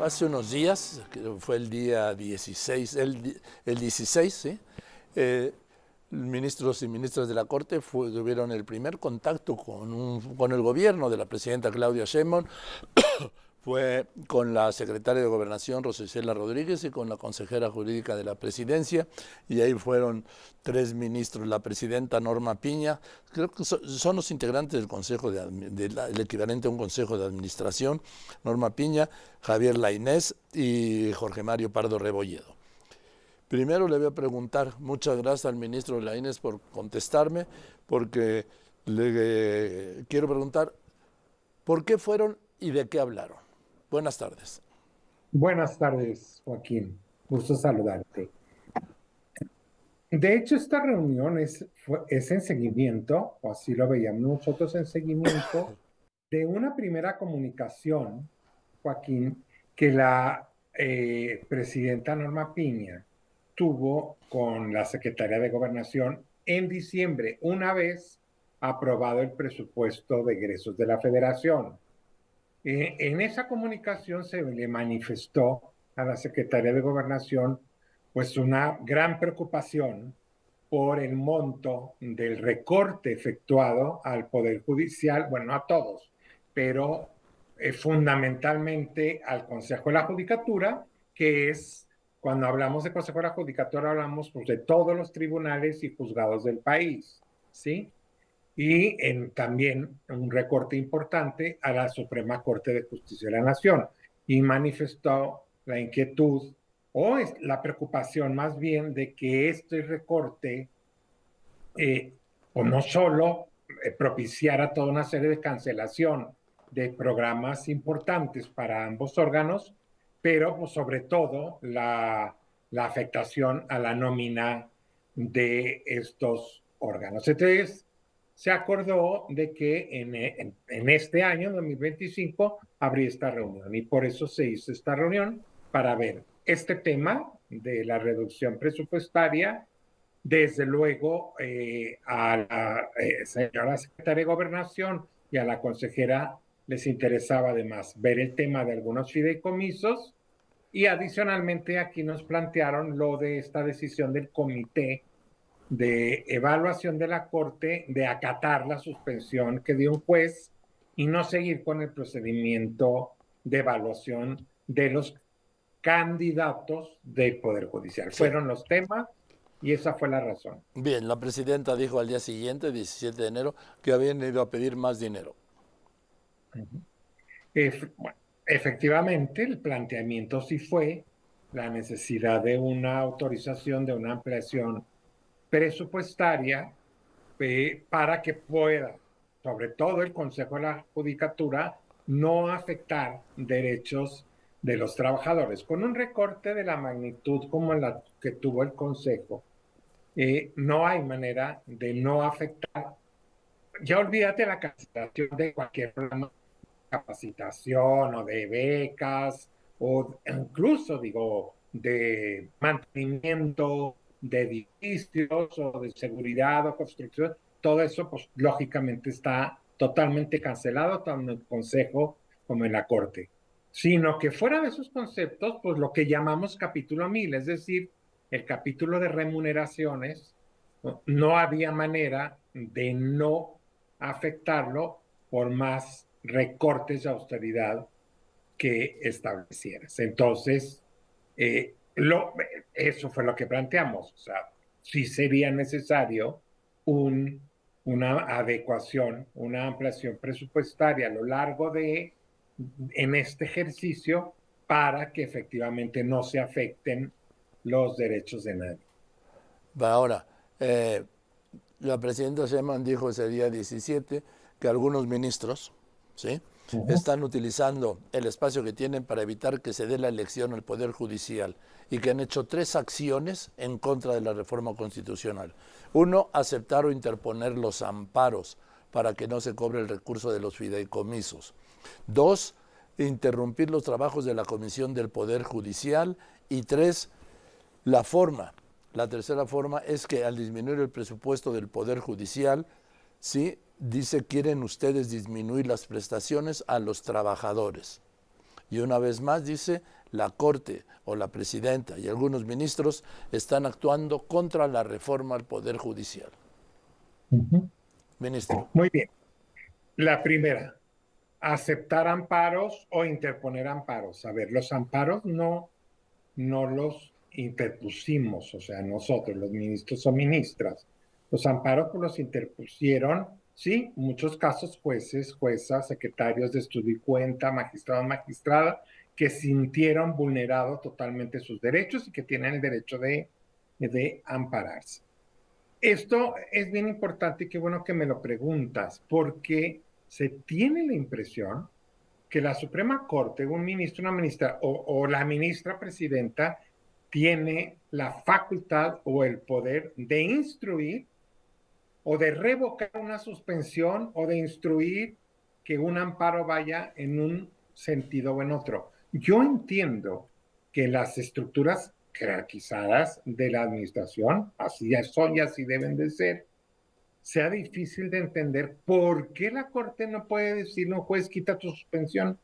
hace unos días, que fue el día 16, el 16, ¿sí? Ministros y ministras de la Corte tuvieron el primer contacto con el gobierno de la presidenta Claudia Sheinbaum. Fue con la secretaria de Gobernación, Rosa Isela Rodríguez, y con la consejera jurídica de la presidencia, y ahí fueron 3 ministros, la presidenta Norma Piña, creo que son los integrantes del consejo, el equivalente a un consejo de administración, Norma Piña, Javier Lainez y Jorge Mario Pardo Rebolledo. Primero le voy a preguntar, muchas gracias al ministro Lainez por contestarme, porque le quiero preguntar, ¿por qué fueron y de qué hablaron? Buenas tardes. Buenas tardes, Joaquín. Gusto saludarte. De hecho, esta reunión es en seguimiento, o así lo veíamos nosotros, en seguimiento de una primera comunicación, Joaquín, que la presidenta Norma Piña tuvo con la secretaria de Gobernación en diciembre, una vez aprobado el presupuesto de egresos de la Federación. En esa comunicación se le manifestó a la secretaria de Gobernación pues una gran preocupación por el monto del recorte efectuado al Poder Judicial, bueno, no a todos, pero fundamentalmente al Consejo de la Judicatura, que es, cuando hablamos de Consejo de la Judicatura, hablamos pues, de todos los tribunales y juzgados del país, ¿sí? Y también un recorte importante a la Suprema Corte de Justicia de la Nación, y manifestó la inquietud o la preocupación más bien de que este recorte o no solo propiciara toda una serie de cancelación de programas importantes para ambos órganos, pero pues, sobre todo la afectación a la nómina de estos órganos. Entonces, se acordó de que en este año, 2025, habría esta reunión, y por eso se hizo esta reunión para ver este tema de la reducción presupuestaria. Desde luego, a la señora secretaria de Gobernación y a la consejera les interesaba además ver el tema de algunos fideicomisos, y adicionalmente aquí nos plantearon lo de esta decisión del comité de evaluación de la Corte de acatar la suspensión que dio un juez y no seguir con el procedimiento de evaluación de los candidatos del Poder Judicial. Sí. Fueron los temas y esa fue la razón. Bien, la presidenta dijo al día siguiente, 17 de enero, que habían ido a pedir más dinero. Bueno, efectivamente, el planteamiento sí fue la necesidad de una autorización, de una ampliación presupuestaria para que pueda, sobre todo el Consejo de la Judicatura, no afectar derechos de los trabajadores. Con un recorte de la magnitud como la que tuvo el Consejo, no hay manera de no afectar. Ya olvídate la cancelación de cualquier programa de capacitación o de becas o incluso, digo, de mantenimiento de edificios o de seguridad o construcción. Todo eso, pues, lógicamente está totalmente cancelado, tanto en el Consejo como en la Corte. Sino que fuera de esos conceptos, pues lo que llamamos capítulo 1000, es decir, el capítulo de remuneraciones, no había manera de no afectarlo por más recortes de austeridad que establecieras. Entonces, eh, lo, eso fue lo que planteamos. O sea, sí sería necesario una adecuación, una ampliación presupuestaria a lo largo en este ejercicio para que efectivamente no se afecten los derechos de nadie. Ahora, la presidenta Sheinbaum dijo ese día 17 que algunos ministros, ¿sí?, están utilizando el espacio que tienen para evitar que se dé la elección al Poder Judicial y que han hecho 3 acciones en contra de la reforma constitucional. 1, aceptar o interponer los amparos para que no se cobre el recurso de los fideicomisos. 2, interrumpir los trabajos de la Comisión del Poder Judicial. Y 3, la tercera forma es que al disminuir el presupuesto del Poder Judicial, ¿sí?, dice, quieren ustedes disminuir las prestaciones a los trabajadores. Y una vez más dice, la Corte o la Presidenta y algunos ministros están actuando contra la reforma al Poder Judicial. Ministro. Muy bien. La primera, aceptar amparos o interponer amparos. A ver, los amparos no los interpusimos, o sea, nosotros, los ministros o ministras. Los amparos pues, los interpusieron, sí, muchos casos jueces, juezas, secretarios de estudio y cuenta, magistrados, magistradas, que sintieron vulnerado totalmente sus derechos y que tienen el derecho de ampararse. Esto es bien importante y qué bueno que me lo preguntas, porque se tiene la impresión que la Suprema Corte, un ministro, una ministra o la ministra presidenta tiene la facultad o el poder de instruir o de revocar una suspensión o de instruir que un amparo vaya en un sentido o en otro. Yo entiendo que las estructuras jerarquizadas de la administración, así son y así deben de ser, sea difícil de entender por qué la Corte no puede decir, no, juez, quita tu suspensión.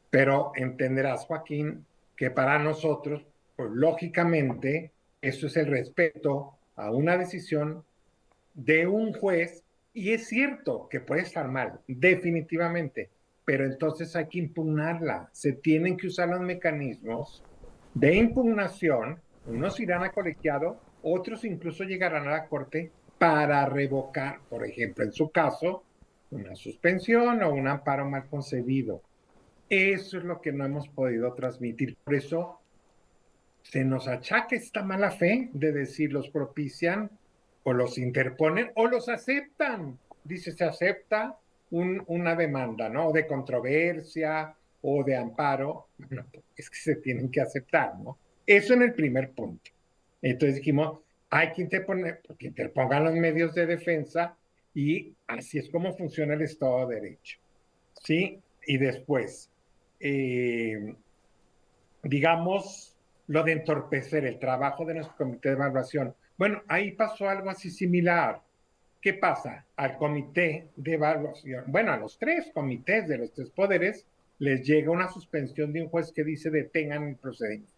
Pero entenderás, Joaquín, que para nosotros, pues lógicamente, eso es el respeto a una decisión de un juez, y es cierto que puede estar mal, definitivamente, pero entonces hay que impugnarla. Se tienen que usar los mecanismos de impugnación, unos irán a colegiado, otros incluso llegarán a la corte para revocar, por ejemplo, en su caso, una suspensión o un amparo mal concebido. Eso es lo que no hemos podido transmitir. Por eso se nos achaca esta mala fe de decir los propician o los interponen o los aceptan. Dice, se acepta una demanda, ¿no? De controversia o de amparo. Bueno, es que se tienen que aceptar, ¿no? Eso en el primer punto. Entonces dijimos, hay que interponer, porque interpongan los medios de defensa y así es como funciona el Estado de Derecho. ¿Sí? Y después, digamos, lo de entorpecer el trabajo de nuestro comité de evaluación. Bueno, ahí pasó algo así similar. ¿Qué pasa? Al comité de evaluación, bueno, a los tres comités de los tres poderes, les llega una suspensión de un juez que dice detengan el procedimiento.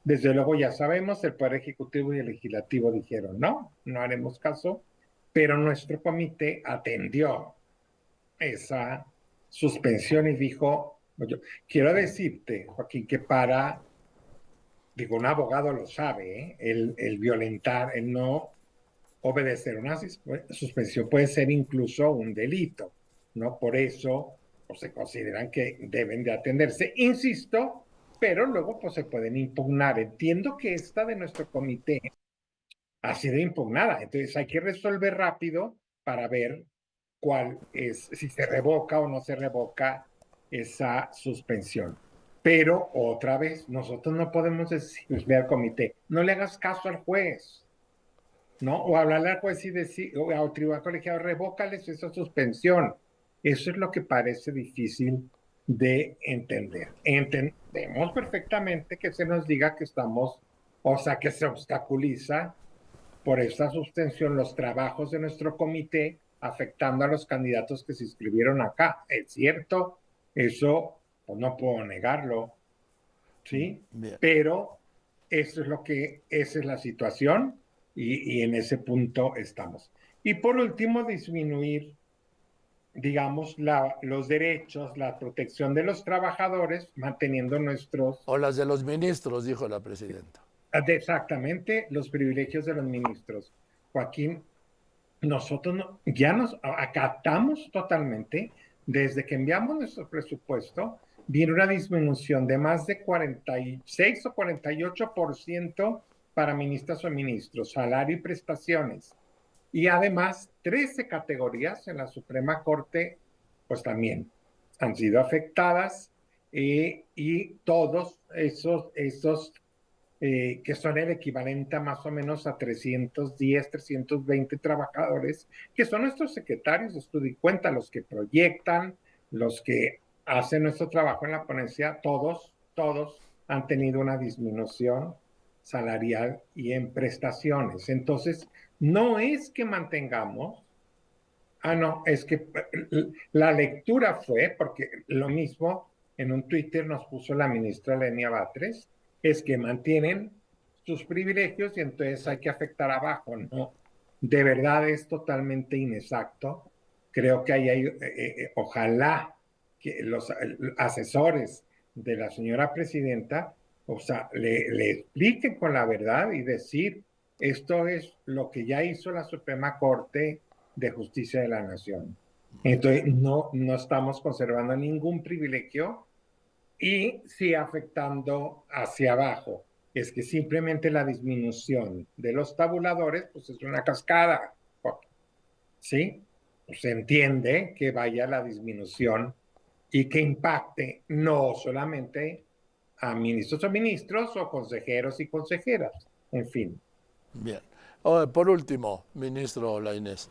Desde luego ya sabemos, el Poder Ejecutivo y el Legislativo dijeron no haremos caso, pero nuestro comité atendió esa suspensión y dijo, quiero decirte, Joaquín, que digo, un abogado lo sabe, el violentar, el no obedecer una suspensión puede ser incluso un delito, ¿no? Por eso pues, se consideran que deben de atenderse, insisto, pero luego pues se pueden impugnar. Entiendo que esta de nuestro comité ha sido impugnada, entonces hay que resolver rápido para ver cuál es, si se revoca o no se revoca esa suspensión. Pero otra vez, nosotros no podemos decirle al comité, no le hagas caso al juez, ¿no? O hablarle al juez y decir, o al tribunal colegiado, revócales esa suspensión. Eso es lo que parece difícil de entender. Entendemos perfectamente que se nos diga que estamos, o sea, que se obstaculiza por esta suspensión los trabajos de nuestro comité, afectando a los candidatos que se inscribieron acá. Es cierto, eso pues no puedo negarlo, ¿sí? Bien. Pero eso es esa es la situación y en ese punto estamos. Y por último, disminuir, digamos, los derechos, la protección de los trabajadores, manteniendo nuestros... O las de los ministros, dijo la presidenta. Exactamente, los privilegios de los ministros. Joaquín, nosotros ya nos acatamos totalmente, desde que enviamos nuestro presupuesto, viene una disminución de más de 46 o 48% para ministras o ministros, salario y prestaciones. Y además, 13 categorías en la Suprema Corte, pues también han sido afectadas y todos esos que son el equivalente a más o menos a 310, 320 trabajadores, que son nuestros secretarios de estudio y cuenta, los que proyectan, los que hacen nuestro trabajo en la ponencia, todos han tenido una disminución salarial y en prestaciones. Entonces, no es que mantengamos, no, es que la lectura fue, porque lo mismo en un Twitter nos puso la ministra Lenia Batres, es que mantienen sus privilegios y entonces hay que afectar abajo, ¿no? De verdad es totalmente inexacto. Creo que ahí hay, ojalá que los asesores de la señora presidenta, o sea, le expliquen con la verdad y decir, esto es lo que ya hizo la Suprema Corte de Justicia de la Nación. Entonces, no estamos conservando ningún privilegio y sí afectando hacia abajo. Es que simplemente la disminución de los tabuladores, pues es una cascada, ¿sí? Pues se entiende que vaya la disminución y que impacte no solamente a ministros o ministros o consejeros y consejeras, en fin. Bien. Por último, ministro Lainez,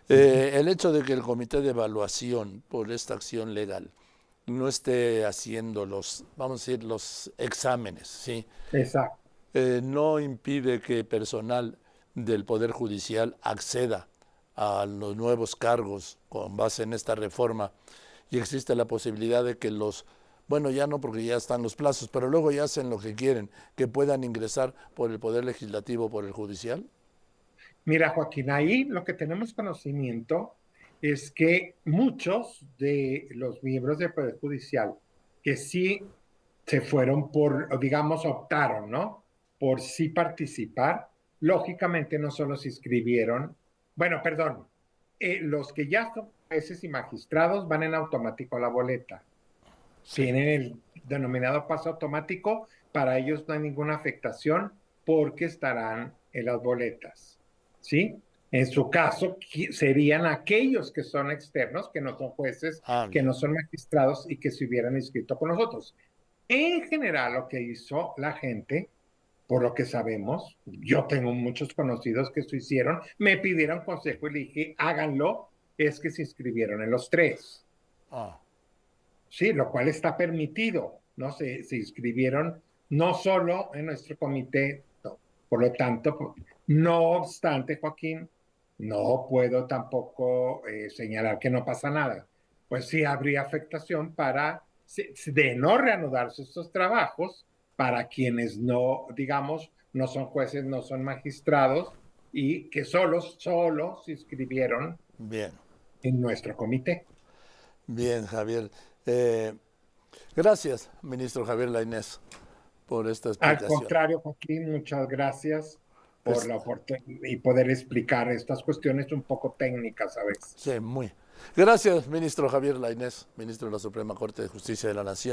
el hecho de que el comité de evaluación por esta acción legal no esté haciendo los, vamos a decir, los exámenes, ¿sí? Exacto. No impide que personal del Poder Judicial acceda a los nuevos cargos con base en esta reforma y existe la posibilidad de que los, bueno, ya no porque ya están los plazos, pero luego ya hacen lo que quieren, que puedan ingresar por el Poder Legislativo o por el Judicial. Mira, Joaquín, ahí lo que tenemos conocimiento es que muchos de los miembros del Poder Judicial que sí se fueron por, digamos, optaron, ¿no? Por sí participar, lógicamente no solo se inscribieron, bueno, perdón, los que ya son jueces y magistrados van en automático a la boleta. Sí. Tienen el denominado paso automático, para ellos no hay ninguna afectación porque estarán en las boletas, ¿sí? En su caso, serían aquellos que son externos, que no son jueces, que Bien. no son magistrados y que se hubieran inscrito con nosotros. En general, lo que hizo la gente, por lo que sabemos, yo tengo muchos conocidos que eso hicieron, me pidieron consejo y le dije, háganlo, es que se inscribieron en los tres. Ah, Sí, lo cual está permitido, ¿no? Se inscribieron no solo en nuestro comité, no. Por lo tanto, no obstante, Joaquín, no puedo tampoco señalar que no pasa nada. Pues sí habría afectación para, de no reanudarse estos trabajos, para quienes no, digamos, no son jueces, no son magistrados y que solo se inscribieron bien, en nuestro comité. bien, Javier. Eh, Gracias, ministro Javier Lainez, por esta Al explicación. contrario, Joaquín, muchas gracias por Es, la oportunidad y poder explicar estas cuestiones un poco técnicas a veces. sí, muy. Gracias, ministro Javier Lainez, ministro de la Suprema Corte de Justicia de la Nación.